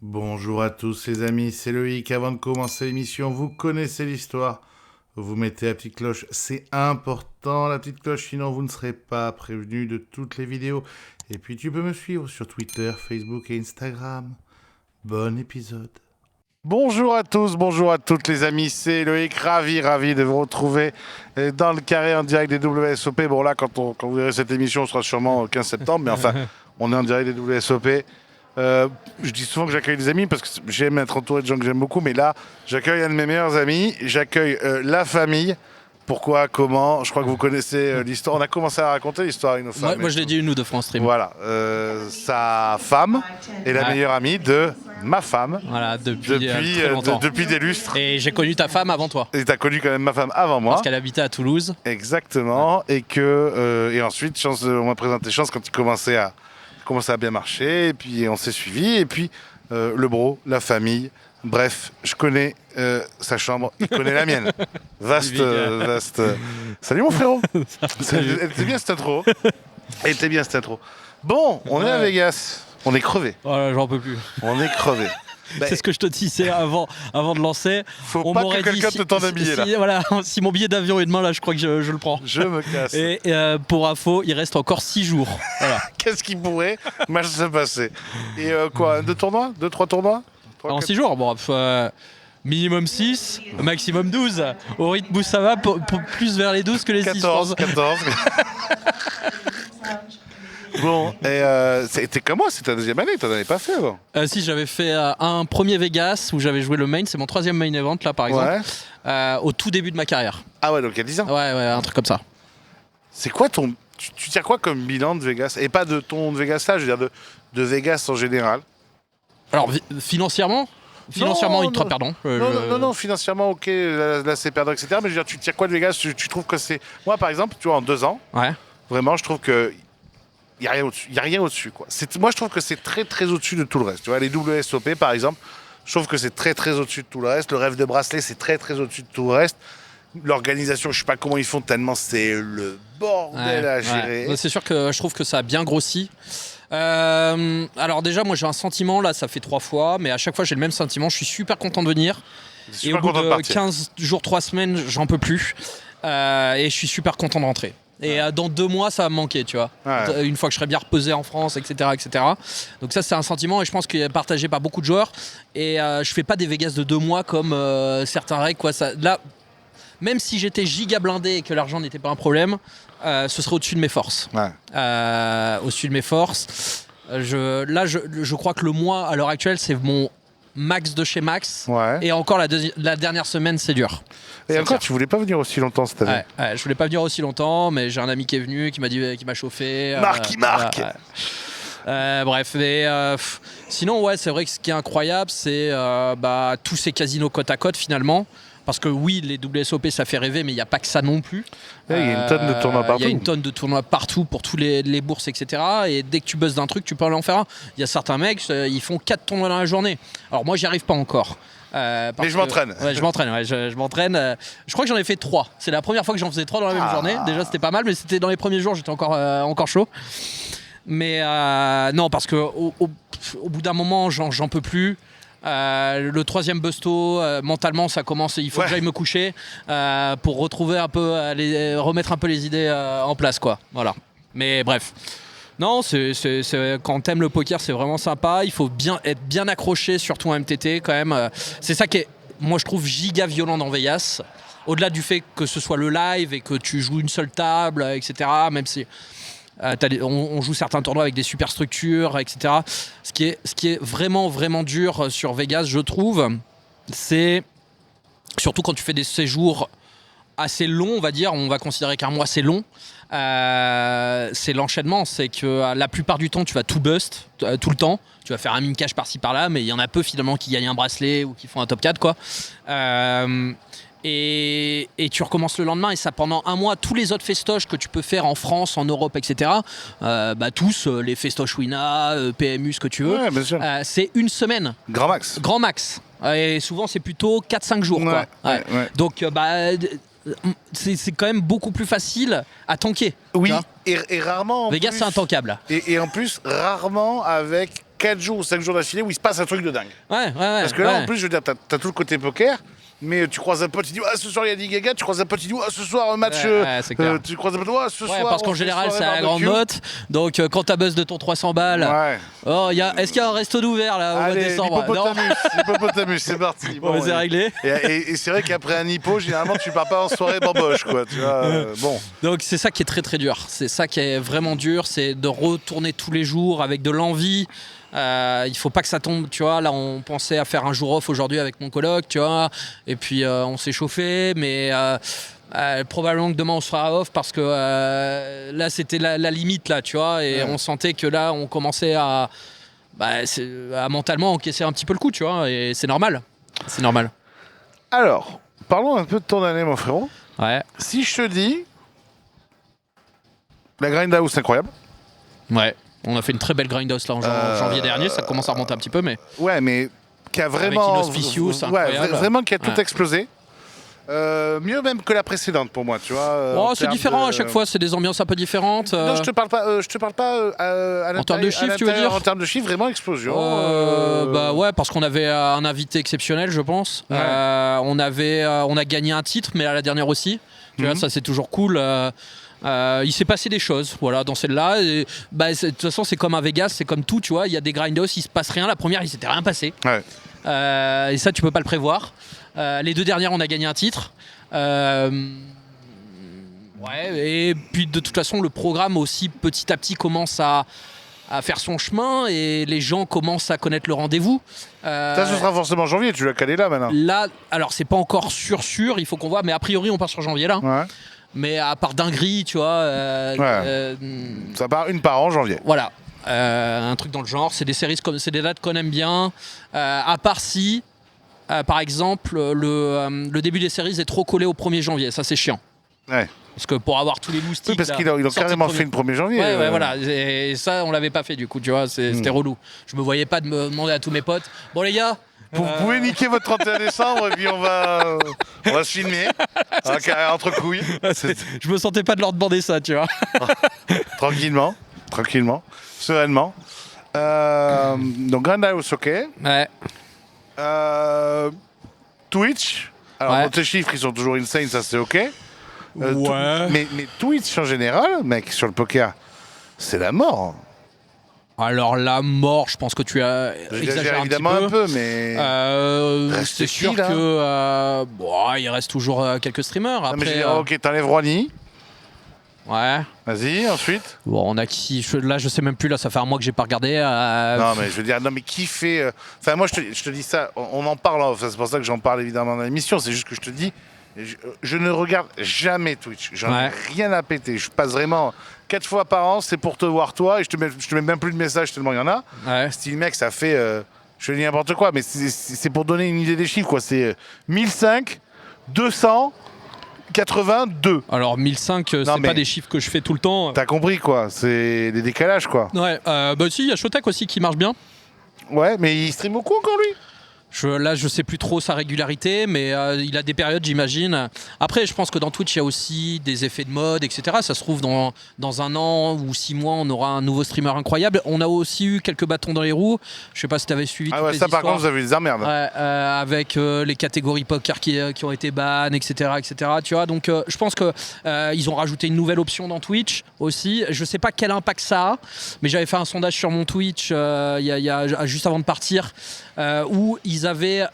Bonjour à tous les amis, c'est Loïc. Avant de commencer l'émission, vous connaissez l'histoire. Vous mettez la petite cloche, c'est important la petite cloche, sinon vous ne serez pas prévenu de toutes les vidéos. Et puis tu peux me suivre sur Twitter, Facebook et Instagram. Bon épisode. Bonjour à tous, bonjour à toutes les amis, c'est Loïc, ravi de vous retrouver dans le carré en direct des WSOP. Bon là, quand vous verrez cette émission, on sera sûrement au 15 septembre, mais enfin, on est en direct des WSOP. Je dis souvent que j'accueille des amis parce que j'aime être entouré de gens que j'aime beaucoup, mais là, j'accueille un de mes meilleurs amis, j'accueille la famille. Pourquoi, comment, je crois que vous connaissez l'histoire. On a commencé à raconter l'histoire avec nos femmes. Moi je l'ai dit une ou deux fois en stream. Voilà, sa femme est la meilleure amie de ma femme. Voilà, depuis très longtemps. Depuis des lustres. Et j'ai connu ta femme avant toi. Et t'as connu quand même ma femme avant moi. Parce qu'elle habitait à Toulouse. Exactement. Ouais. Et ensuite, on m'a présenté Chance quand il commençait à bien marcher. Et puis on s'est suivis. Et puis le bro, la famille. Bref, je connais sa chambre, il connaît la mienne. Vaste. Salut mon frérot. Elle était bien cette intro. Bon, on est à Vegas. On est crevé. Voilà, j'en peux plus. On est crevé. C'est ce que je te disais avant de lancer. Faut pas que quelqu'un te tende un billet là. Voilà, si mon billet d'avion est demain là, je crois que je le prends. Je me casse. Et pour info, il reste encore 6 jours. Voilà. Qu'est-ce qui pourrait mal se passer? Et quoi, 2-3 tournois En 6 jours, bon, minimum 6, maximum 12. Au rythme où ça va, pour plus vers les 12 que les 6. 14. Bon, et c'était comment? C'était ta deuxième année, t'en avais pas fait avant? Si, j'avais fait un premier Vegas où j'avais joué le main, c'est mon 3e main event là par exemple, au tout début de ma carrière. Ah ouais, donc il y a 10 ans? Ouais, un truc comme ça. C'est quoi ton... Tu tires quoi comme bilan de Vegas? Et pas de ton Vegas là, je veux dire de Vegas en général. Alors, financièrement, pardon. Non, financièrement, ok, là c'est perdre, etc. Mais je veux dire, tu tires quoi de Vegas? Tu trouves que c'est... Moi, par exemple, tu vois, en 2 ans, vraiment, je trouve que il n'y a rien au-dessus, quoi. Moi, je trouve que c'est très, très au-dessus de tout le reste. Tu vois, les WSOP, par exemple, je trouve que c'est très, très au-dessus de tout le reste. Le rêve de bracelet, c'est très, très au-dessus de tout le reste. L'organisation, je sais pas comment ils font, tellement c'est le bordel à gérer. C'est sûr que je trouve que ça a bien grossi. Alors déjà, moi j'ai un sentiment, là ça fait 3 fois, mais à chaque fois j'ai le même sentiment, je suis super content de venir. Et au bout de 15 jours, 3 semaines, j'en peux plus. Et je suis super content de rentrer. Et dans 2 mois, ça va me manquer, tu vois. Ouais. Une fois que je serai bien reposé en France, etc. Donc ça, c'est un sentiment et je pense qu'il est partagé par beaucoup de joueurs. Et je fais pas des Vegas de 2 mois comme certains règles, quoi. Là, même si j'étais giga blindé et que l'argent n'était pas un problème, ce serait au-dessus de mes forces. Ouais. Au-dessus de mes forces. Je crois que le mois, à l'heure actuelle, c'est mon max de chez max. Ouais. Et encore la dernière semaine, c'est dur. Et encore, tu voulais pas venir aussi longtemps cette année? Ouais, je voulais pas venir aussi longtemps, mais j'ai un ami qui est venu, qui m'a chauffé. Marc. Bref, mais sinon, ouais, c'est vrai que ce qui est incroyable, c'est tous ces casinos côte à côte finalement. Parce que oui, les WSOP, ça fait rêver, mais il n'y a pas que ça non plus. Il y a une tonne de tournois partout. Il y a une tonne de tournois partout pour tous les bourses, etc. Et dès que tu bosses d'un truc, tu peux aller en faire un. Il y a certains mecs, ils font 4 tournois dans la journée. Alors moi, j'y arrive pas encore. Mais je m'entraîne. Ouais, je m'entraîne. Je crois que j'en ai fait 3. C'est la première fois que j'en faisais 3 dans la même journée. Déjà, c'était pas mal, mais c'était dans les premiers jours, j'étais encore chaud. Mais non, parce que au bout d'un moment, j'en peux plus. Le 3e busto, mentalement ça commence, il faut que j'aille me coucher pour retrouver un peu, remettre un peu les idées en place, quoi. Voilà. Mais bref. Non, quand t'aimes le poker, c'est vraiment sympa. Il faut être bien accroché, surtout en MTT quand même. C'est ça qui est, moi je trouve, giga violent dans Vegas. Au-delà du fait que ce soit le live et que tu joues une seule table, etc. Même si on joue certains tournois avec des super structures, etc. Ce qui est vraiment, vraiment dur sur Vegas, je trouve, c'est surtout quand tu fais des séjours assez longs, on va dire, on va considérer qu'un mois c'est long, c'est l'enchaînement. C'est que la plupart du temps, tu vas tout bust, tout le temps. Tu vas faire un min cash par-ci par-là, mais il y en a peu finalement qui gagnent un bracelet ou qui font un top 4, quoi. Et tu recommences le lendemain, et ça pendant un mois. Tous les autres festoches que tu peux faire en France, en Europe, etc. Tous les festoches Wina, PMU, ce que tu veux, c'est une semaine. Grand max. Et souvent c'est plutôt 4-5 jours. Ouais, quoi. Ouais. Donc c'est quand même beaucoup plus facile à tanker. Oui, et rarement. Vegas, c'est intankable. Et en plus, rarement avec 4 jours ou 5 jours d'affilée où il se passe un truc de dingue. Ouais. Parce que là, en plus, je veux dire, t'as tout le côté poker, mais tu croises un pote, il dit ce soir il y a Lady Gaga, tu croises un pote, il dit ce soir un match. C'est clair. Tu croises un pote, ce soir. Parce qu'en général, c'est à la grande motte. Donc, quand t'as buzz de ton 300 balles, est-ce qu'il y a un resto d'ouvert là au mois de décembre? L'hippopotamus, c'est parti. Bon, c'est réglé. Et c'est vrai qu'après un hippo, généralement, tu pars pas en soirée bamboche, quoi. Tu vois, bon. Donc, c'est ça qui est très très dur. C'est ça qui est vraiment dur, c'est de retourner tous les jours avec de l'envie. Il faut pas que ça tombe, tu vois. Là, on pensait à faire un jour off aujourd'hui avec mon coloc, tu vois. Et puis, on s'est chauffé, mais probablement que demain on sera off parce que là, c'était la limite, là, tu vois. Et on sentait que là, on commençait à mentalement encaisser un petit peu le coup, tu vois. Et c'est normal. C'est normal. Alors, parlons un peu de ton année, mon frérot. Ouais. Si je te dis la Grindhouse, incroyable. Ouais. On a fait une très belle grindhouse là en janvier dernier, ça commence à remonter un petit peu, mais. Ouais, mais qui a vraiment. Avec Inauspicious, incroyable. Vraiment qui a tout explosé. Mieux même que la précédente pour moi, tu vois. C'est différent à chaque fois, c'est des ambiances un peu différentes. Non, je te parle pas. En termes de chiffres, tu veux dire? En termes de chiffres, vraiment explosion. Bah ouais, parce qu'on avait un invité exceptionnel, je pense. Ouais. On a gagné un titre, mais à la dernière aussi. Tu vois, ça c'est toujours cool. Il s'est passé des choses, voilà, dans celle-là. Et, de toute façon, c'est comme à Vegas, c'est comme tout, tu vois. Il y a des grindhouse, il se passe rien. La première, il s'était rien passé. Ouais. Et ça, tu peux pas le prévoir. Les 2 dernières, on a gagné un titre. Et puis de toute façon, le programme aussi petit à petit commence à faire son chemin et les gens commencent à connaître le rendez-vous. Ça, ce sera forcément janvier, tu l'as calé là maintenant. Là, alors c'est pas encore sûr, il faut qu'on voit, mais a priori on part sur janvier là. Ouais. Mais à part dinguerie, tu vois. Ça part une par an, janvier. Voilà. Un truc dans le genre. C'est des séries, c'est des dates qu'on aime bien. À part si, par exemple, le début des séries est trop collé au 1er janvier. Ça, c'est chiant. Ouais. Parce que pour avoir tous les moustiques. Oui, parce qu'ils ont carrément fait le 1er janvier. Ouais, voilà. Et ça, on l'avait pas fait du coup, tu vois. C'était relou. Je me voyais pas de me demander à tous mes potes. Bon, les gars. Vous pouvez niquer votre 31 décembre et puis on va se filmer entre couilles. Je me sentais pas de leur demander ça, tu vois. Tranquillement, sereinement. Donc Grindhouse, ok. Ouais. Twitch. Alors tes chiffres ils sont toujours insane, ça c'est ok. Mais Twitch en général, mec, sur le poker, c'est la mort. Alors la mort, je pense que tu as exagéré évidemment un peu, mais c'est sûr que il reste toujours quelques streamers. Après, ok, t'enlèves Rouhani. Ouais. Vas-y, ensuite. Bon, on a qui là, je sais même plus. Là, ça fait un mois que j'ai pas regardé. Non, mais je veux dire, qui fait. Enfin, moi, je te dis ça. On en parle. Enfin, c'est pour ça que j'en parle évidemment dans l'émission. C'est juste que je te dis, je ne regarde jamais Twitch. J'en ai rien à péter. Je passe vraiment 4 fois par an. C'est pour te voir toi. Et je te mets même plus de messages tellement il y en a. Ouais. Style mec, ça fait. Je dis n'importe quoi, mais c'est pour donner une idée des chiffres, quoi. C'est 1005, 200. 82. Alors 1005, c'est pas des chiffres que je fais tout le temps. T'as compris quoi, c'est des décalages quoi. Ouais, si, il y a Showtech aussi qui marche bien. Ouais, mais il stream beaucoup encore lui. Là, je sais plus trop sa régularité, mais il a des périodes, j'imagine. Après, je pense que dans Twitch, il y a aussi des effets de mode, etc. Ça se trouve, dans 1 an ou 6 mois, on aura un nouveau streamer incroyable. On a aussi eu quelques bâtons dans les roues. Je sais pas si tu avais suivi. Ah ouais, ça par contre, vous avez des emmerdes. Avec les catégories poker qui ont été ban, etc., etc. Tu vois, donc je pense que ils ont rajouté une nouvelle option dans Twitch aussi. Je sais pas quel impact ça a, mais j'avais fait un sondage sur mon Twitch juste avant de partir, où ils avaient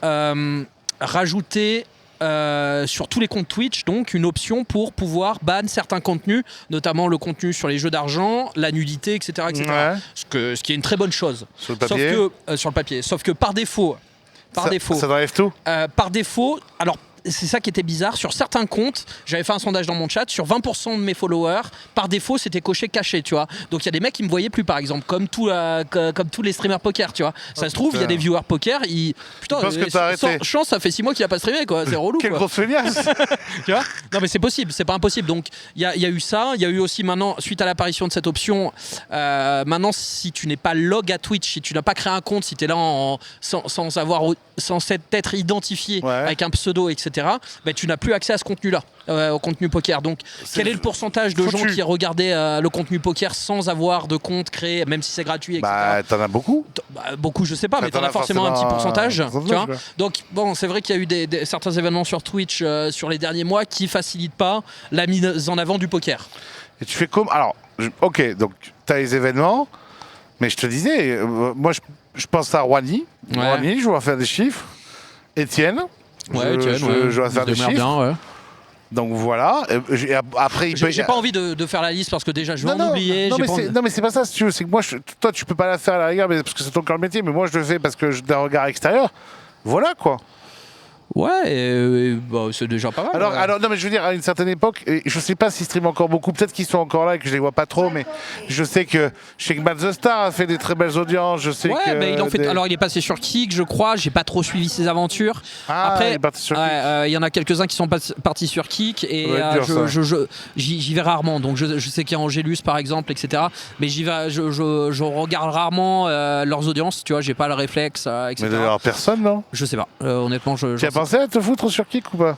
rajouté sur tous les comptes Twitch donc une option pour pouvoir ban certains contenus, notamment le contenu sur les jeux d'argent, la nudité, etc. etc. Ouais. Ce qui est une très bonne chose. Sur le papier. Sur le papier. Sauf que par défaut. Ça enlève tout. Par défaut, alors c'est ça qui était bizarre. Sur certains comptes, j'avais fait un sondage dans mon chat, sur 20% de mes followers, par défaut, c'était coché caché, tu vois. Donc il y a des mecs qui me voyaient plus, par exemple, comme tous les streamers poker, tu vois. Ça se trouve, il y a des viewers poker, putain, chance, ça fait 6 mois qu'il a pas streamé, quoi. C'est relou. Quelle grosse feignasse. Tu vois. Non, mais c'est possible, c'est pas impossible. Donc il y a eu ça, il y a eu aussi maintenant, suite à l'apparition de cette option, maintenant, si tu n'es pas log à Twitch, si tu n'as pas créé un compte, si tu es là sans être identifié avec un pseudo, etc., etc., bah, tu n'as plus accès à ce contenu-là, au contenu poker. Donc, quel est le pourcentage de gens qui regardaient le contenu poker sans avoir de compte créé, même si c'est gratuit, etc. Bah, t'en as beaucoup. Beaucoup, je sais pas, mais t'en as forcément un petit pourcentage. Tu vois. Donc, bon, c'est vrai qu'il y a eu certains événements sur Twitch sur les derniers mois qui facilitent pas la mise en avant du poker. Et tu fais comme... Alors, ok, donc tu as les événements, mais je te disais, moi je pense à Rouhani. Ouais. Rouhani, je vais faire des chiffres. Étienne, je vais faire des chiffres. Bien, ouais. Donc voilà. Et après, j'ai pas envie de faire la liste parce que déjà je vais en oublier. Non, mais c'est pas ça, si tu veux. C'est que moi, toi, tu peux pas la faire à la rigueur parce que c'est ton cœur de métier, mais moi, je le fais parce que j'ai un regard extérieur. Voilà, quoi. Ouais, bah, c'est déjà pas mal. Alors, non, mais je veux dire, à une certaine époque, et je sais pas s'ils streament encore beaucoup, peut-être qu'ils sont encore là et que je les vois pas trop, mais je sais que Matt the Star a fait des très belles audiences. Je sais que mais alors il est passé sur Kick, je crois, j'ai pas trop suivi ses aventures. Après, il est parti sur Kick. Il y en a quelques-uns qui sont partis sur Kick et j'y vais rarement. Donc je sais qu'il y a Angelus par exemple, etc. Mais je regarde rarement leurs audiences, tu vois, j'ai pas le réflexe, etc. Mais d'ailleurs, personne, non? Je sais pas, honnêtement, Tu as pensé à te foutre sur Kick ou pas?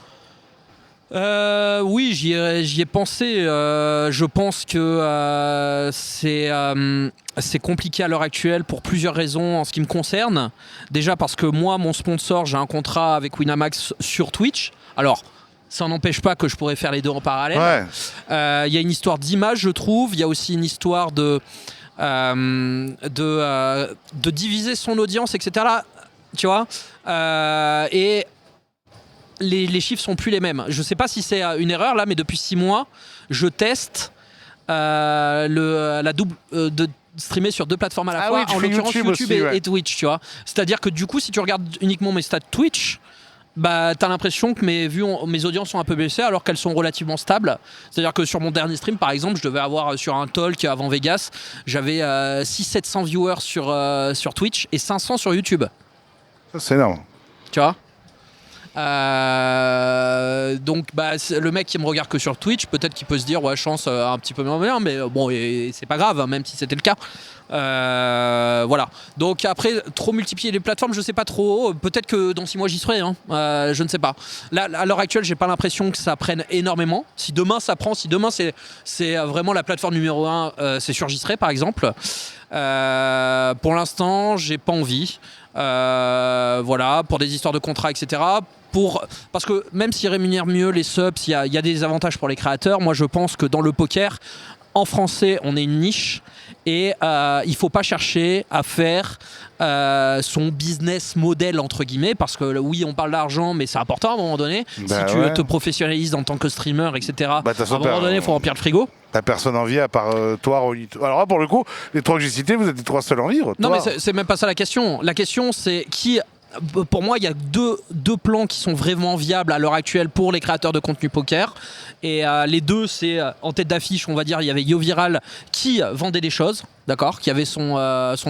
Oui, j'y ai pensé. Je pense que c'est compliqué à l'heure actuelle pour plusieurs raisons en ce qui me concerne. Déjà parce que moi, mon sponsor, j'ai un contrat avec Winamax sur Twitch. Alors, ça n'empêche pas que je pourrais faire les deux en parallèle. Il y a une histoire d'image, je trouve. Il y a aussi une histoire de diviser son audience, etc. Tu vois, et les chiffres sont plus les mêmes. Je sais pas si c'est une erreur là, mais depuis 6 mois, je teste la double de streamer sur 2 plateformes à la fois, en l'occurrence YouTube et Twitch, tu vois. C'est-à-dire que du coup, si tu regardes uniquement mes stats Twitch, bah t'as l'impression que mes audiences sont un peu baissées alors qu'elles sont relativement stables. C'est-à-dire que sur mon dernier stream, par exemple, je devais avoir sur un talk avant Vegas, j'avais 600-700 viewers sur Twitch et 500 sur YouTube. Ça, c'est énorme. Tu vois. Donc bah, le mec qui me regarde que sur Twitch, peut-être qu'il peut se dire ouais, chance un petit peu moins bien, mais bon, et c'est pas grave, hein, même si c'était le cas. Voilà. Donc après, trop multiplier les plateformes, je sais pas trop. Peut-être que dans 6 mois j'y serai, hein. Je ne sais pas. Là, à l'heure actuelle, j'ai pas l'impression que ça prenne énormément. Si demain ça prend, si demain c'est vraiment la plateforme numéro 1, c'est sur J'y par exemple. Pour l'instant, j'ai pas envie. Voilà, pour des histoires de contrats, etc. Parce que même s'ils rémunèrent mieux les subs, il y a des avantages pour les créateurs. Moi, je pense que dans le poker, en français, on est une niche et il faut pas chercher à faire son business model entre guillemets, parce que oui, on parle d'argent, mais c'est important à un moment donné. Si tu te professionnalises en tant que streamer, etc. À un moment donné, il faut remplir le frigo. T'as personne en vie à part toi, Rouhani. Alors là, pour le coup, les 3 que j'ai cités, vous êtes les 3 seuls en vivre. Non, mais c'est même pas ça la question. La question, c'est qui... Pour moi, il y a deux plans qui sont vraiment viables à l'heure actuelle pour les créateurs de contenu poker. Et les deux, c'est en tête d'affiche, on va dire, il y avait YoViral qui vendait des choses, d'accord, qui avait son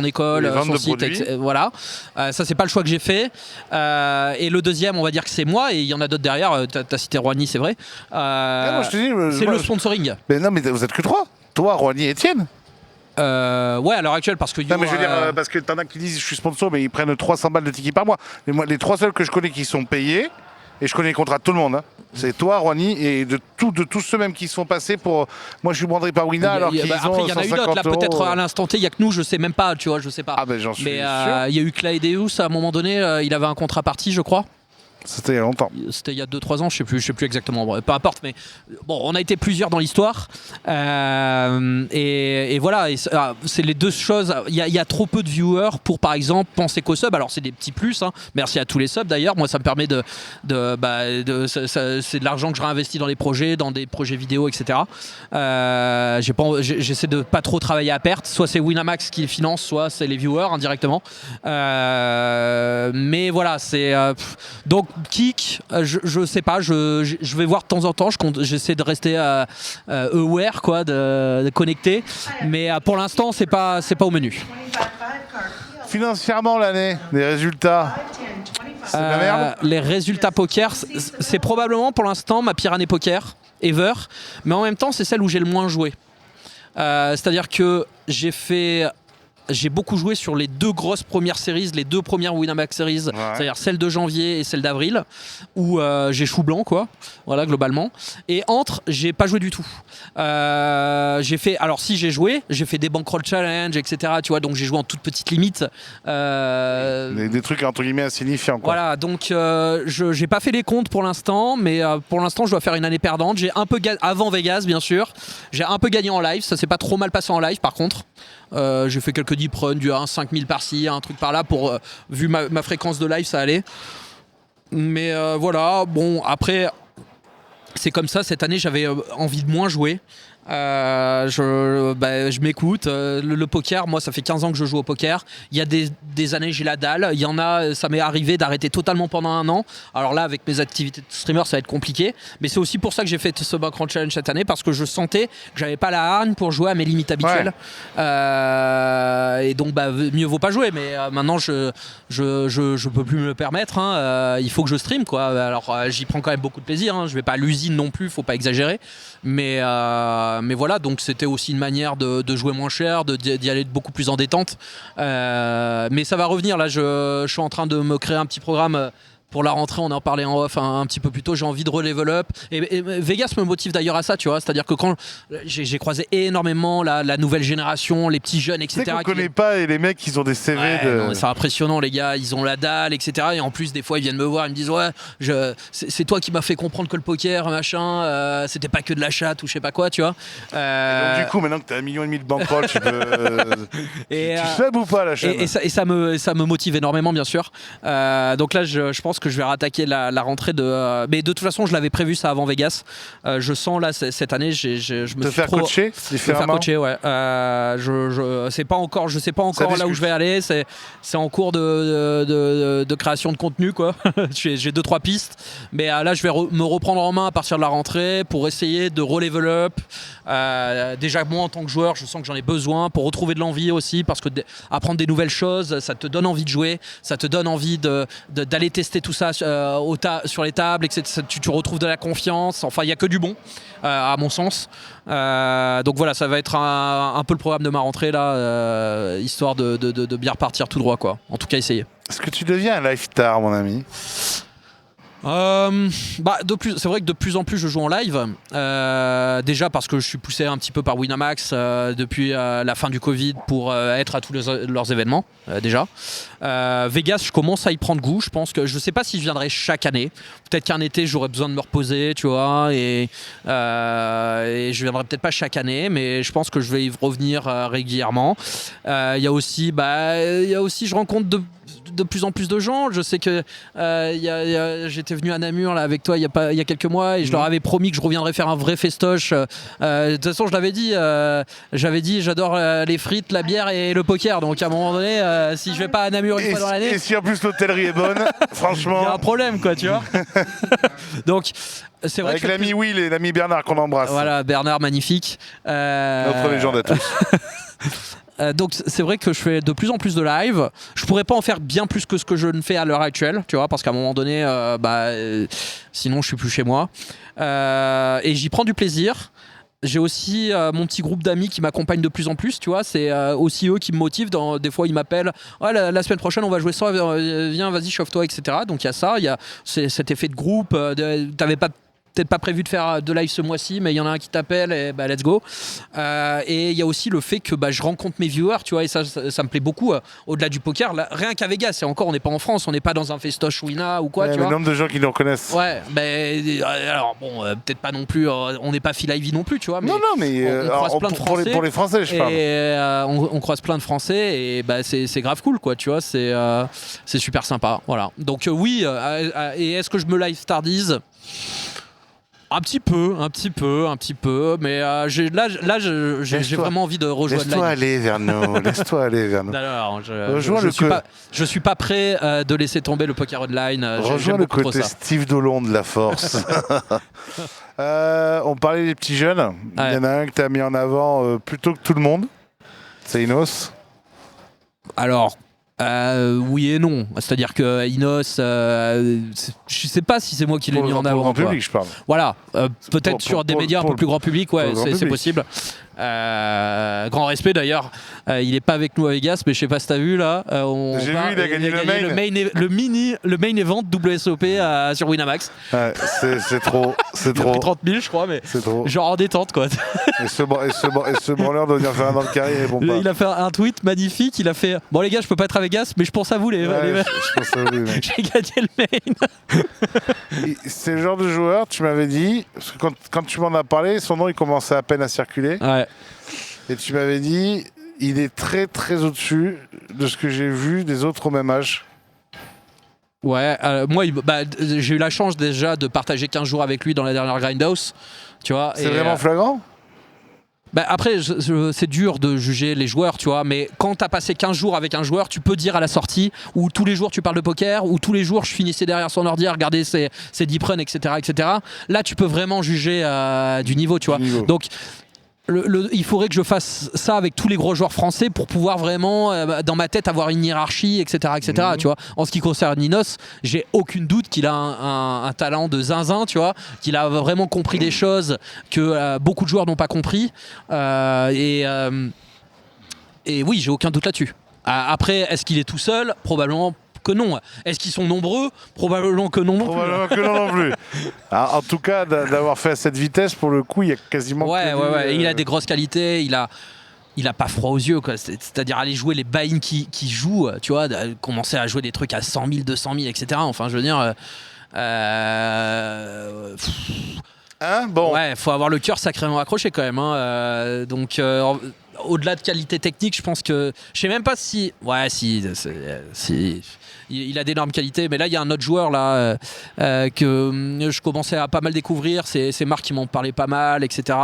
école, son site, voilà. Ça, c'est pas le choix que j'ai fait. Et le deuxième, on va dire que c'est moi, et il y en a d'autres derrière. T'as cité Rouhani, c'est vrai. Moi, je te dis, c'est le sponsoring. Mais non, mais vous êtes que 3. Toi, Rouhani et Étienne. Ouais, à l'heure actuelle, parce que non, mais je veux dire, parce que t'en as qui disent je suis sponsor, mais ils prennent 300 balles de tickets par mois. Mais moi, les 3 seuls que je connais qui sont payés, et je connais les contrats de tout le monde, hein, c'est toi, Rouhani, et de tous ceux même qui sont passés pour. Moi, je suis brandé par Wina, alors qu'ils après, il y en a eu d'autres, là, peut-être à l'instant T, il y a que nous, je sais même pas, tu vois, je sais pas. Ah, ben j'en suis sûr. Mais il y a eu Claedeus, à un moment donné, il avait un contrat parti, je crois. C'était il y a longtemps. C'était il y a 2-3 ans, je sais plus exactement. Bon, peu importe, mais bon, on a été plusieurs dans l'histoire. Et voilà, c'est les deux choses. Il y a trop peu de viewers pour, par exemple, penser qu'aux subs. Alors, c'est des petits plus. Hein. Merci à tous les subs d'ailleurs. Moi, ça me permet c'est de l'argent que je réinvestis dans les projets, dans des projets vidéo, etc. J'essaie de pas trop travailler à perte. Soit c'est Winamax qui finance, soit c'est les viewers indirectement. Mais voilà, c'est donc. Kick, je sais pas, je vais voir de temps en temps, j'essaie de rester aware, quoi, de connecté, mais pour l'instant c'est pas au menu. Financièrement l'année, les résultats, c'est de la merde. Les résultats poker, c'est probablement pour l'instant ma pire année poker ever, mais en même temps c'est celle où j'ai le moins joué. C'est-à-dire que j'ai fait j'ai beaucoup joué sur les 2 grosses premières séries, les 2 premières Winamax Series, c'est-à-dire celle de janvier et celle d'avril, où j'ai chou blanc, quoi, voilà, globalement. Et entre, j'ai pas joué du tout. J'ai fait, alors si j'ai joué, j'ai fait des bankroll challenge, etc. Tu vois, donc j'ai joué en toute petite limite. Des trucs entre guillemets insignifiants, quoi. Voilà, donc j'ai pas fait les comptes pour l'instant, mais pour l'instant, je dois faire une année perdante. J'ai un peu avant Vegas, bien sûr. J'ai un peu gagné en live, ça s'est pas trop mal passé en live, par contre. J'ai fait quelques deep runs, du 1 5000 par-ci, un truc par-là, pour vu ma fréquence de live, ça allait. Mais voilà, bon, après, c'est comme ça, cette année, j'avais envie de moins jouer. Je m'écoute. Le poker, moi, ça fait 15 ans que je joue au poker. Il y a des années, j'ai la dalle. Il y en a, ça m'est arrivé d'arrêter totalement pendant un an. Alors là, avec mes activités de streamer, ça va être compliqué. Mais c'est aussi pour ça que j'ai fait ce bankroll challenge cette année, parce que je sentais que j'avais pas la hargne pour jouer à mes limites habituelles. Et donc, mieux vaut pas jouer. Mais maintenant, je peux plus me le permettre. Il faut que je stream, quoi. Alors, j'y prends quand même beaucoup de plaisir. Je vais pas à l'usine non plus, faut pas exagérer. Mais voilà, donc c'était aussi une manière de jouer moins cher, d'y aller beaucoup plus en détente. Mais ça va revenir, là je suis en train de me créer un petit programme pour la rentrée, on en parlait en off un petit peu plus tôt, j'ai envie de re-level up. Et Vegas me motive d'ailleurs à ça, tu vois, c'est-à-dire que quand j'ai croisé énormément la nouvelle génération, les petits jeunes, etc. Tu sais qu'on connaît pas, et les mecs, ils ont des CV non, c'est impressionnant, les gars, ils ont la dalle, etc. Et en plus, des fois, ils viennent me voir, ils me disent ouais, c'est toi qui m'as fait comprendre que le poker, machin, c'était pas que de la chatte ou je sais pas quoi, tu vois. Et donc du coup, maintenant que t'as 1,5 million de bankroll, tu peux... tu sais ou pas la chaîne? Et ça me motive énormément, bien sûr. Donc là, je pense que je vais rattaquer la rentrée de. Mais de toute façon, je l'avais prévu ça avant Vegas. Je sens là cette année, je me suis trop. Coacher différemment. Me faire coacher, ouais. Je sais pas encore là où je vais aller. C'est en cours de création de contenu, quoi. J'ai 2-3 pistes, mais là, je vais me reprendre en main à partir de la rentrée pour essayer de re-level up. Déjà moi en tant que joueur, je sens que j'en ai besoin pour retrouver de l'envie aussi, parce que apprendre des nouvelles choses, ça te donne envie de jouer, ça te donne envie d'aller tester tout ça sur les tables, etc. Tu retrouves de la confiance. Enfin, il n'y a que du bon, à mon sens. Donc voilà, ça va être un peu le programme de ma rentrée là, histoire de bien repartir tout droit, quoi. En tout cas, essayer. Est-ce que tu deviens un lifestar, mon ami? C'est vrai que de plus en plus je joue en live, déjà parce que je suis poussé un petit peu par Winamax depuis la fin du Covid pour être à tous leurs événements, déjà. Vegas, je commence à y prendre goût. Je pense que je sais pas si je viendrai chaque année. Peut-être qu'un été j'aurais besoin de me reposer, tu vois, et je viendrai peut-être pas chaque année, mais je pense que je vais y revenir régulièrement. Il y a aussi, je rencontre de plus en plus de gens. Je sais que j'étais venu à Namur là, avec toi il y a quelques mois, et je leur avais promis que je reviendrais faire un vrai festoche. De toute façon, je l'avais dit, j'avais dit j'adore les frites, la bière et le poker, donc à un moment donné, si je vais pas à Namur une fois dans l'année, et si en plus l'hôtellerie est bonne, franchement, il y a un problème, quoi, tu vois. Donc c'est vrai avec que l'ami Will et l'ami Bernard qu'on embrasse. Voilà, Bernard magnifique, notre légende à tous. Donc c'est vrai que je fais de plus en plus de live. Je pourrais pas en faire bien plus que ce que je ne fais à l'heure actuelle, tu vois, parce qu'à un moment donné, sinon je suis plus chez moi. Et j'y prends du plaisir. J'ai aussi mon petit groupe d'amis qui m'accompagnent de plus en plus, tu vois. C'est aussi eux qui me motivent. Des fois, ils m'appellent. Ouais, la semaine prochaine, on va jouer ça. Viens, vas-y, chauffe-toi, etc. Donc il y a ça. Il y a cet effet de groupe. T'avais peut-être pas prévu de faire de live ce mois-ci, mais il y en a un qui t'appelle et let's go. Et il y a aussi le fait que je rencontre mes viewers, tu vois, et ça me plaît beaucoup, au-delà du poker. Là, rien qu'à Vegas, et encore, on n'est pas en France, on n'est pas dans un festoche Wina ou quoi, tu vois. Le nombre de gens qui nous reconnaissent. Ouais, alors bon, peut-être pas non plus, on n'est pas Phil Ivey non plus, tu vois. Mais on croise plein de Français. Pour les Français, je parle. Et on croise plein de Français, et c'est grave cool, quoi, tu vois, c'est super sympa, voilà. Donc oui, et est-ce que je me live stardise? Un petit peu, mais j'ai vraiment envie de rejoindre. Laisse-toi aller vers nous, laisse-toi aller vers nous. Alors, je suis pas prêt de laisser tomber le poker online. Rejoins le côté Steve Dollond de la force. On parlait des petits jeunes. Ouais. Il y en a un que tu as mis en avant plutôt que tout le monde. C'est Inos. Alors. Oui et non, c'est-à-dire que Inos, je sais pas si c'est moi qui l'ai mis en avant. Pour le grand public, je parle. Voilà, peut-être sur des médias un peu plus grand public, ouais, c'est possible. Grand respect d'ailleurs. Il est pas avec nous à Vegas, mais je sais pas si t'as vu là. J'ai vu, il a gagné le main event WSOP sur Winamax. Ouais, c'est trop. C'est Il a trop. pris 30 000, je crois, mais C'est trop. genre en détente quoi. Et ce branleur doit venir faire un dans le carré, bon pas. Il a fait un tweet magnifique. Il a fait bon les gars, je peux pas être à Vegas, mais je pense à vous les. Ouais, je pense à lui, mec. J'ai gagné le main. C'est le genre de joueur, tu m'avais dit, parce que quand tu m'en as parlé, son nom il commençait à peine à circuler. Ouais. Et tu m'avais dit, il est très très au-dessus de ce que j'ai vu des autres au même âge. Ouais, moi j'ai eu la chance déjà de partager 15 jours avec lui dans la dernière Grindhouse. Tu vois. C'est vraiment flagrant ? Après, c'est dur de juger les joueurs, tu vois, mais quand tu as passé 15 jours avec un joueur, tu peux dire à la sortie, ou tous les jours tu parles de poker, ou tous les jours je finissais derrière son ordi à regarder ses deep runs, etc., etc. Là, tu peux vraiment juger du niveau, tu vois. Donc, il faudrait que je fasse ça avec tous les gros joueurs français pour pouvoir vraiment, dans ma tête, avoir une hiérarchie, etc., etc. Tu vois. En ce qui concerne Ninos, j'ai aucune doute qu'il a un talent de zinzin, tu vois, qu'il a vraiment compris des choses que beaucoup de joueurs n'ont pas compris. Et oui, j'ai aucun doute là-dessus. Après, est-ce qu'il est tout seul ? Probablement que non. Est-ce qu'ils sont nombreux ? Probablement que non non plus. Probablement que non non plus. Alors, en tout cas, d'avoir fait à cette vitesse, pour le coup, il y a quasiment... Ouais. Il a des grosses qualités, il a pas froid aux yeux, quoi. C'est-à-dire aller jouer les buy-in qui jouent, tu vois, commencer à jouer des trucs à 100 000, 200 000, etc. Enfin, je veux dire... bon. Ouais, faut avoir le cœur sacrément accroché quand même. Hein. Donc, au-delà de qualité technique, je pense que... Je sais même pas si... Ouais, si... Il a d'énormes qualités, mais là il y a un autre joueur là que je commençais à pas mal découvrir. C'est Marc qui m'en parlait pas mal, etc.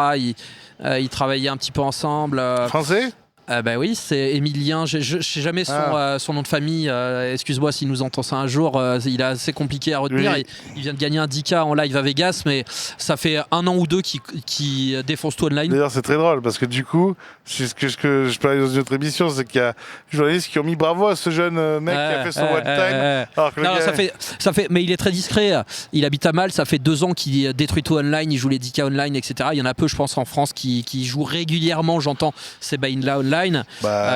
Ils travaillaient un petit peu ensemble. Français ? Bah oui, c'est Emilien. Je sais jamais son nom de famille. Excuse-moi s'il nous entend ça un jour. Il est assez compliqué à retenir. Oui. Il vient de gagner un 10K en live à Vegas, mais ça fait 1 an ou 2 qu'il défonce tout online. D'ailleurs, c'est très drôle parce que du coup, c'est ce que je parlais dans une autre émission, c'est qu'il y a des journalistes qui ont mis bravo à ce jeune mec qui a fait son one time. Alors que Non, gars... ça fait, mais il est très discret. Il habite à Mal. Ça fait 2 ans qu'il détruit tout online. Il joue les 10K online, etc. Il y en a peu, je pense, en France qui jouent régulièrement. J'entends ces buy-in-là online.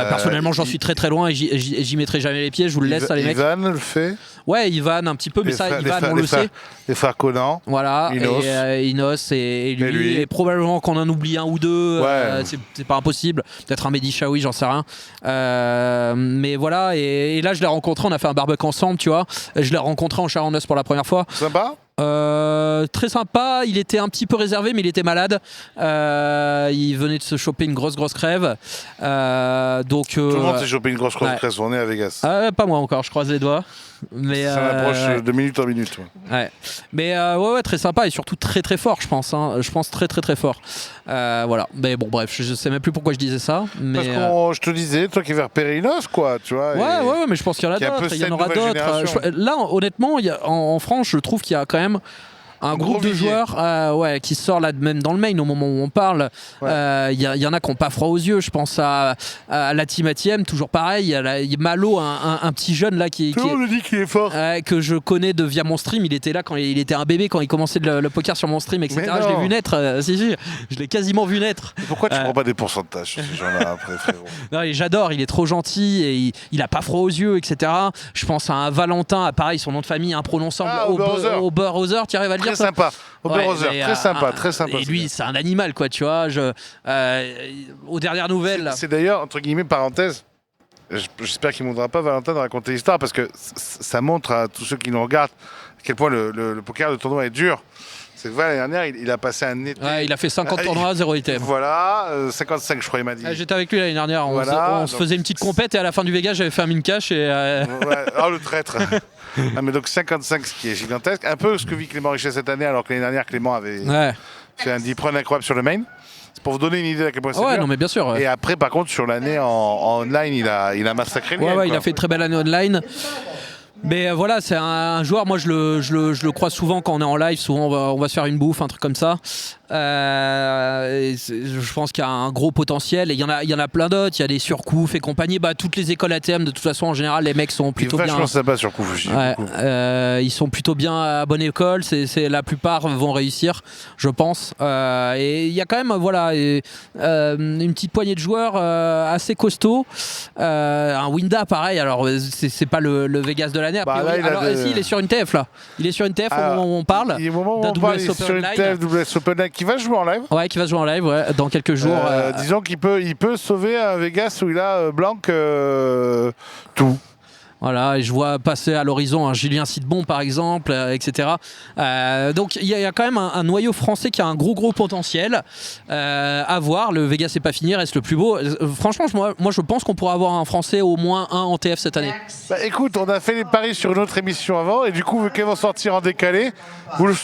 Personnellement, j'en suis très très loin et j'y mettrai jamais les pieds. Je vous le laisse, les mecs. Ivan le fait. Ouais, Ivan un petit peu, mais Ivan, on le sait. Les frères Conan. Voilà, Inos. Inos et lui. Et probablement qu'on en oublie un ou deux. Ouais. C'est pas impossible. Peut-être un Mehdi Chaoui, j'en sais rien. Mais voilà, et là je l'ai rencontré, on a fait un barbecue ensemble, tu vois. Je l'ai rencontré en Charentos pour la première fois. Sympa. Très sympa, il était un petit peu réservé mais il était malade, il venait de se choper une grosse crève, donc tout le monde s'est chopé une grosse crève son nez à Vegas. Pas moi encore, je croise les doigts, mais ça m'approche de minute en minute. Ouais. Mais ouais, très sympa et surtout très très fort, je pense, hein. Je pense très fort. Voilà, mais bon bref, je sais même plus pourquoi je disais ça, mais parce que je te disais, toi qui es vers Périnos, quoi, tu vois. Ouais, mais je pense qu'il y en a d'autres, il y en aura d'autres. Là, honnêtement, en France, je trouve qu'il y a quand même un groupe de joueurs qui sort là même dans le main au moment où on parle. Il y en a qui n'ont pas froid aux yeux. Je pense à la team ATM, toujours pareil. Il y a Malo, un petit jeune là qui tout le monde dit qu'il est fort. Que je connais via mon stream. Il était là quand il était un bébé, quand il commençait le poker sur mon stream, etc. Je l'ai vu naître. Si, je l'ai quasiment vu naître. Pourquoi tu prends pas des pourcentages sur ces gens-là après, frérot? Non, j'adore. Il est trop gentil et il a pas froid aux yeux, etc. Je pense à un Valentin, pareil, son nom de famille imprononçable. Oberhauser, tu arrives à le dire? Très sympa, très sympa. Et lui, c'est un animal, quoi, tu vois. Aux dernières nouvelles. C'est d'ailleurs, entre guillemets, parenthèse, j'espère qu'il ne voudra pas, Valentin, de raconter l'histoire, parce que ça montre à tous ceux qui nous regardent à quel point le poker de tournoi est dur. C'est que l'année dernière, il a passé un été. Ouais, il a fait 50 tournois, 0 item. Voilà, 55, je crois, il m'a dit. J'étais avec lui l'année dernière. On se faisait une petite compète et à la fin du Vegas, j'avais fait un min cash. Oh, le traître. Mais donc 55, ce qui est gigantesque. Un peu ce que vit Clément Richet cette année, alors que l'année dernière, Clément avait fait un deep run incroyable sur le main. C'est pour vous donner une idée à quel point c'est dur. Non, mais bien sûr. Et après, par contre, sur l'année en online, il a massacré le game. Il a fait une très belle année online. Mais voilà, c'est un joueur, moi je le crois souvent quand on est en live, souvent on va se faire une bouffe, un truc comme ça. Je pense qu'il y a un gros potentiel et il y en a plein d'autres, il y a des surcoufs et compagnie. Toutes les écoles ATM, de toute façon, en général, les mecs sont plutôt bien. Je pense que ça passe surcouf. Ils sont plutôt bien à bonne école, la plupart vont réussir, je pense. Et il y a quand même une petite poignée de joueurs assez costauds. Un Winda, pareil, alors c'est pas le Vegas de l'année. Si, il est sur une TF là. Il est sur une TF au moment où on parle. Il est au moment où on parle, il est sur une TF WS Open Line qui va jouer en live. Ouais, qui va jouer en live dans quelques jours. Disons qu'il peut sauver un Vegas où il a Blanc tout. Voilà, et je vois passer à l'horizon un Julien Sidbon par exemple, etc. Donc il y a quand même un noyau français qui a un gros potentiel à voir. Le Vegas n'est pas fini, reste le plus beau. Franchement, moi je pense qu'on pourra avoir un Français au moins un en TF cette année. Écoute, on a fait les paris sur une autre émission avant et du coup, vu qu'elles vont sortir en décalé, vous le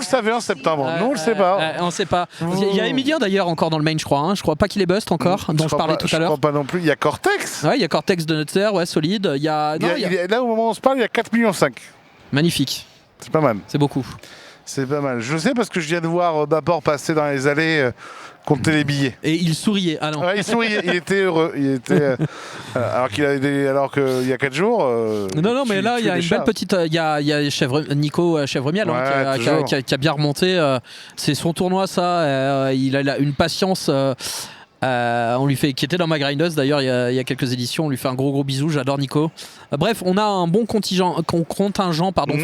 savez en septembre. Nous on le sait pas. On sait pas. Il y a Emilien d'ailleurs encore dans le main, je crois. Je crois pas qu'il est bust encore, dont je parlais tout à l'heure. Je crois pas non plus. Il y a Cortex. Ouais, il y a Cortex de Nutzer, ouais, solide. Là, au moment où on se parle, il y a 4,5 millions. Magnifique. C'est pas mal. C'est beaucoup. C'est pas mal. Je sais parce que je viens de voir Bapor passer dans les allées compter les billets. Et il souriait. Ah non. Ouais, il souriait. Il était heureux. Il était alors qu'il y a 4 jours. Non, mais là il y a une belle petite. Il y a Nico Chèvremiel qui a bien remonté. C'est son tournoi ça. Il a une patience. On lui fait, qui était dans ma Grindhouse d'ailleurs il y a quelques éditions, on lui fait un gros bisou, j'adore Nico. Bref, on a un bon contingent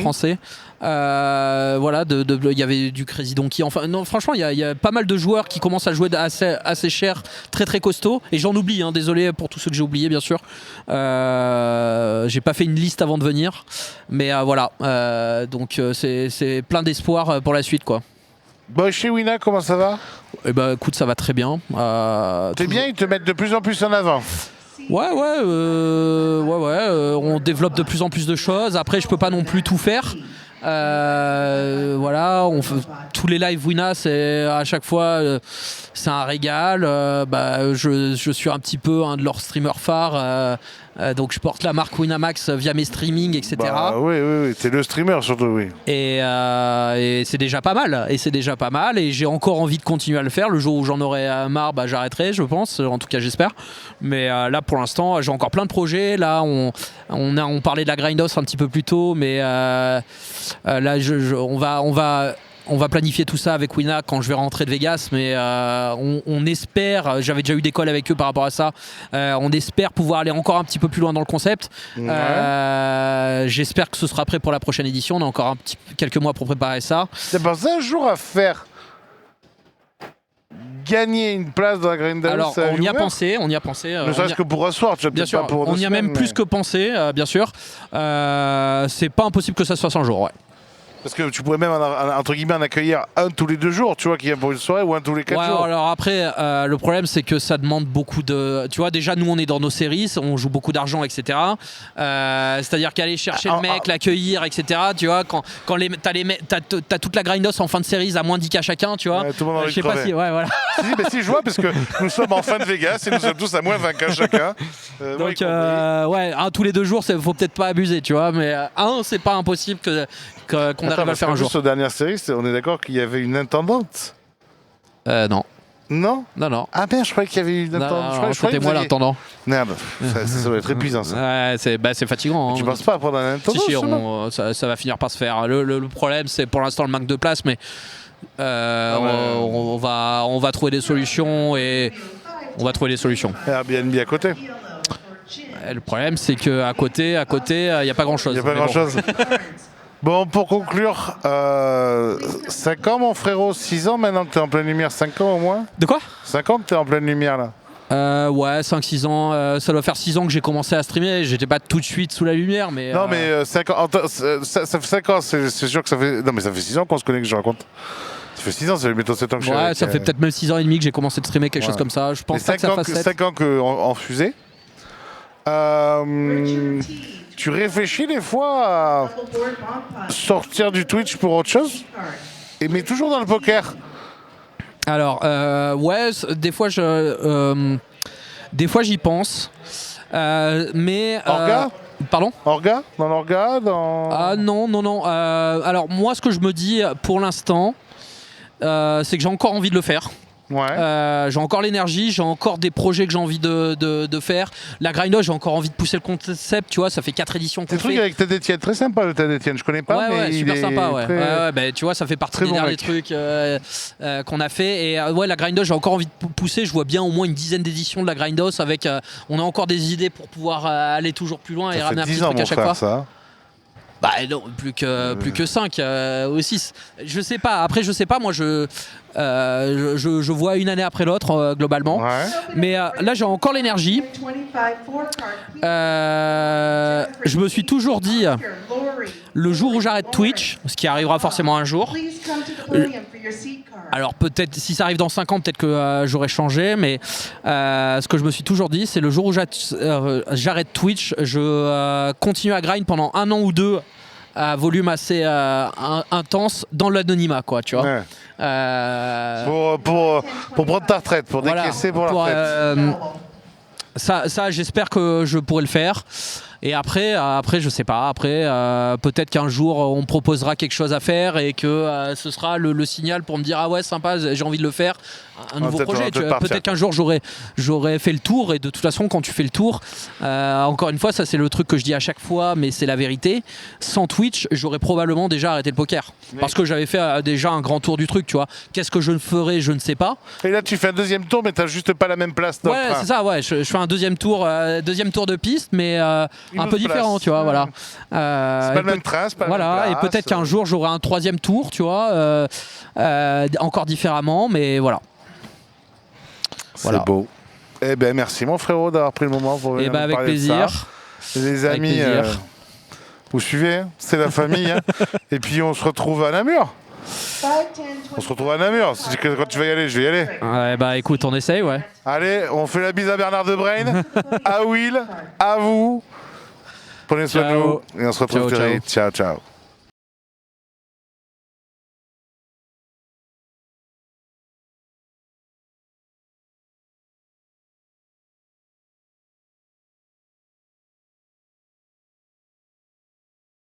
français. Voilà, il y avait du Crazy Donkey. Enfin, non, franchement, il y a pas mal de joueurs qui commencent à jouer assez cher, très costaud. Et j'en oublie, désolé pour tous ceux que j'ai oubliés, bien sûr. J'ai pas fait une liste avant de venir, mais voilà. Donc c'est plein d'espoir pour la suite, quoi. Bon, chez Wina, comment ça va ? Eh ben, écoute, ça va très bien. T'es bien, ils te mettent de plus en plus en avant. Ouais, on développe de plus en plus de choses. Après, je peux pas non plus tout faire. Voilà, tous les lives Wina, c'est à chaque fois c'est un régal. Je suis un petit peu un de leurs streamers phares. Donc je porte la marque Winamax via mes streamings, etc. Oui, t'es le streamer surtout, oui. Et c'est déjà pas mal. Et j'ai encore envie de continuer à le faire. Le jour où j'en aurai marre, j'arrêterai, je pense. En tout cas, j'espère. Mais là, pour l'instant, j'ai encore plein de projets. Là, on parlait de la Grindhouse un petit peu plus tôt, mais là, on va planifier tout ça avec Wina quand je vais rentrer de Vegas, mais on espère, j'avais déjà eu des calls avec eux par rapport à ça, on espère pouvoir aller encore un petit peu plus loin dans le concept. Ouais. J'espère que ce sera prêt pour la prochaine édition, on a encore quelques mois pour préparer ça. C'est pensé un jour à faire gagner une place dans la Grindhouse? Alors on y a pensé. Ne serait-ce que pour un soir, tu vois, bien sûr, pas pour on y a même plus que pensé, bien sûr. C'est pas impossible que ça se fasse un jour, ouais. Parce que tu pourrais même, entre guillemets, en accueillir un tous les 2 jours, tu vois, qui vient pour une soirée, ou un tous les 4 jours. Alors après, le problème, c'est que ça demande beaucoup de... Tu vois, déjà, nous, on est dans nos séries, on joue beaucoup d'argent, etc. C'est-à-dire qu'aller chercher le mec, l'accueillir, etc. Tu vois, quand t'as toute la Grindhouse en fin de série à moins 10K chacun, tu vois. Tout le monde je sais pas si... Ouais, voilà. si, je vois, parce que nous sommes en fin de Vegas et nous sommes tous à moins 20K chacun. Donc, un tous les 2 jours, faut peut-être pas abuser, tu vois. Mais c'est pas impossible qu'on arrive à le faire un jour. Aux dernières séries, on est d'accord qu'il y avait une intendante? Non. Non? Non. Ah merde, je croyais qu'il y avait une intendante. C'était moi l'intendant. Merde, ça doit être épuisant ça. Ouais, c'est fatigant. Tu penses pas à prendre un intendant? Ça va finir par se faire. Le problème, c'est pour l'instant le manque de place, mais on va trouver des solutions et on va trouver des solutions. Airbnb à côté. Le problème, c'est qu'à côté, il n'y a pas grand-chose. Il n'y a pas grand-chose. Bon, pour conclure, 5 ans mon frérot, 6 ans maintenant que tu es en pleine lumière, 5 ans au moins? De quoi? 5 ans que tu es en pleine lumière là. Ouais, 5-6 ans. Ça doit faire 6 ans que j'ai commencé à streamer. J'étais pas tout de suite sous la lumière, mais... Non, mais 5 ans, ça fait 5 ans, c'est sûr que ça fait... Non, mais ça fait 6 ans qu'on se connaît, que je raconte. Ça fait 6 ans, ça fait bientôt 7 ans que je suis ça fait peut-être même 6 ans et demi que j'ai commencé de streamer, quelque chose comme ça. Je pense pas que ça fasse 7. 5 ans en fusée. Tu réfléchis des fois à sortir du Twitch pour autre chose? Mais toujours dans le poker? Alors, des fois j'y pense. Mais... Orga? Pardon? Orga? Dans l'orga? Ah non. Alors moi, ce que je me dis pour l'instant, c'est que j'ai encore envie de le faire. Ouais. J'ai encore l'énergie, j'ai encore des projets que j'ai envie de faire. La Grindos, j'ai encore envie de pousser le concept, tu vois, ça fait 4 éditions qu'on fait. C'est le truc avec Ted Etienne, très sympa le Ted Etienne, je connais pas, mais il super est sympa, ouais. très... Bah, tu vois, ça fait partie des bon derniers mec. trucs qu'on a fait. Et la Grindos, j'ai encore envie de pousser. Je vois bien au moins une dizaine d'éditions de la Grindos avec. On a encore des idées pour pouvoir aller toujours plus loin et Ça ramener un fait petit 10 ans, truc à mon chaque frère, fois. ça. Bah non, plus que 5 ou 6. Je sais pas, après je sais pas, moi je vois une année après l'autre globalement. Ouais. Mais là j'ai encore l'énergie. Je me suis toujours dit, le jour où j'arrête Twitch, ce qui arrivera forcément un jour, alors peut-être si ça arrive dans 5 ans, peut-être que j'aurais changé, mais ce que je me suis toujours dit, c'est le jour où j'arrête Twitch, je continue à grind pendant 1 an ou 2 à volume assez intense dans l'anonymat, quoi, tu vois. Ouais. Pour prendre ta retraite, pour décaisser pour la retraite. Ça, j'espère que je pourrai le faire. Et après, je sais pas. Après, peut-être qu'un jour, on me proposera quelque chose à faire et que ce sera le signal pour me dire ah ouais, sympa, j'ai envie de le faire. Un nouveau projet. Peut-être qu'un jour, j'aurais fait le tour. Et de toute façon, quand tu fais le tour, encore une fois, ça c'est le truc que je dis à chaque fois, mais c'est la vérité. Sans Twitch, j'aurais probablement déjà arrêté le poker. Oui. Parce que j'avais fait déjà un grand tour du truc, tu vois. Qu'est-ce que je ne ferais, je ne sais pas. Et là, tu fais un deuxième tour, mais t'as juste pas la même place. Ouais, c'est ça, ouais. Je fais un deuxième tour de piste, mais un peu différent, tu vois, voilà. C'est pas le même train, c'est pas voilà, la même place. Et peut-être qu'un jour j'aurai un troisième tour, tu vois, encore différemment, mais voilà. C'est beau. Eh ben merci mon frérot d'avoir pris le moment pour venir nous avec parler plaisir. de ça. Les amis, vous suivez, hein, c'est la famille. Hein. Et puis on se retrouve à Namur. On se retrouve à Namur. Quand tu vas y aller, je vais y aller. Ouais, bah écoute, on essaye, ouais. Allez, on fait la bise à Bernard Debrain, à Will, à vous. Prenez soin de nous et on se retrouve très vite. Ciao, ciao.